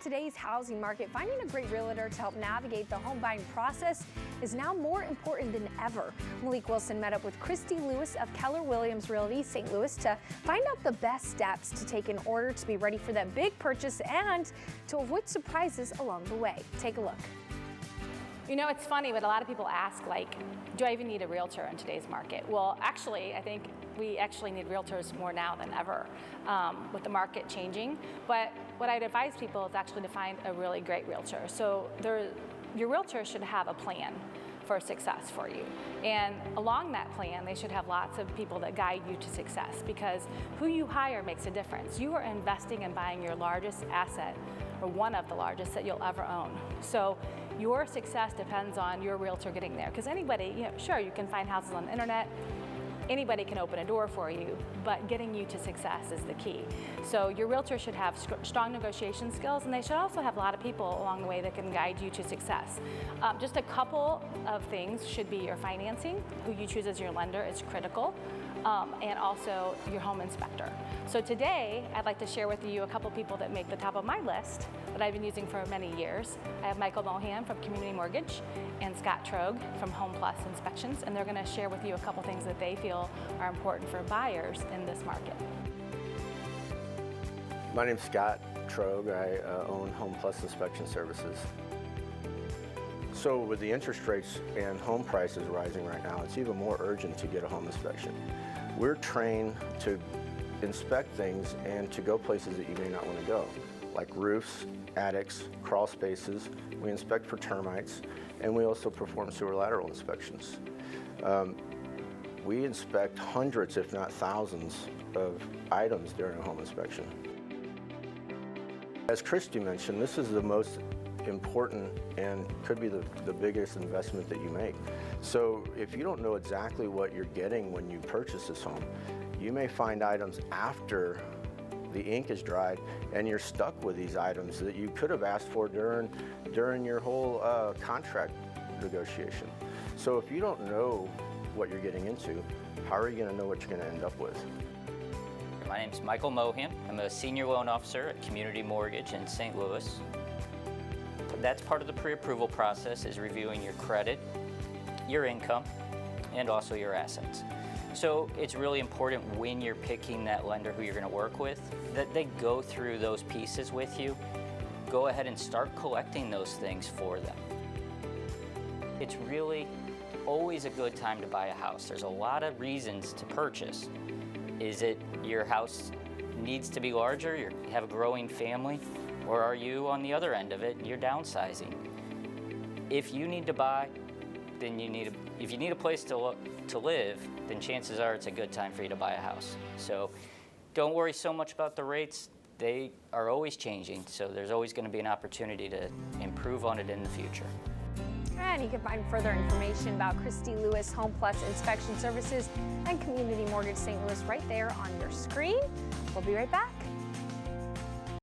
today's housing market, finding a great realtor to help navigate the home buying process is now more important than ever. Malik Wilson met up with Christie Lewis of Keller Williams Realty St. Louis to find out the best steps to take in order to be ready for that big purchase and to avoid surprises along the way. Take a look. You know, it's funny, but a lot of people ask, like, do I even need a realtor in today's market? Well, actually, I think we actually need realtors more now than ever with the market changing. But what I'd advise people is actually to find a really great realtor. So your realtor should have a plan for success for you. And along that plan, they should have lots of people that guide you to success, because who you hire makes a difference. You are investing in buying your largest asset, or one of the largest that you'll ever own. So your success depends on your realtor getting there. Because anybody, sure, you can find houses on the internet, anybody can open a door for you, but getting you to success is the key. So your realtor should have strong negotiation skills, and they should also have a lot of people along the way that can guide you to success. Just a couple of things should be your financing. Who you choose as your lender is critical, and also your home inspector. So today, I'd like to share with you a couple people that make the top of my list that I've been using for many years. I have Michael Mohan from Community Mortgage and Scott Trogue from Home Plus Inspections, and they're going to share with you a couple things that they feel are important for buyers in this market. My name's Scott Trogue. I own Home Plus Inspection Services. So with the interest rates and home prices rising right now, it's even more urgent to get a home inspection. We're trained to inspect things and to go places that you may not want to go, like roofs, attics, crawl spaces. We inspect for termites, and we also perform sewer lateral inspections. We inspect hundreds, if not thousands, of items during a home inspection. As Christy mentioned, this is the most important and could be the biggest investment that you make. So if you don't know exactly what you're getting when you purchase this home, you may find items after the ink is dried and you're stuck with these items that you could have asked for during your whole contract negotiation. So if you don't know what you're getting into, how are you going to know what you're going to end up with? My name's Michael Mohan. I'm a senior loan officer at Community Mortgage in St. Louis. That's part of the pre-approval process, is reviewing your credit, your income, and also your assets. So it's really important when you're picking that lender who you're going to work with that they go through those pieces with you. Go ahead and start collecting those things for them. It's really always a good time to buy a house. There's a lot of reasons to purchase. Is it your house needs to be larger, you have a growing family, or are you on the other end of it, you're downsizing? If you need to buy, then if you need a place to live, then chances are it's a good time for you to buy a house. So don't worry so much about the rates. They are always changing, so there's always going to be an opportunity to improve on it in the future. And you can find further information about Christie Lewis Home Plus Inspection Services and Community Mortgage St. Louis right there on your screen. We'll be right back.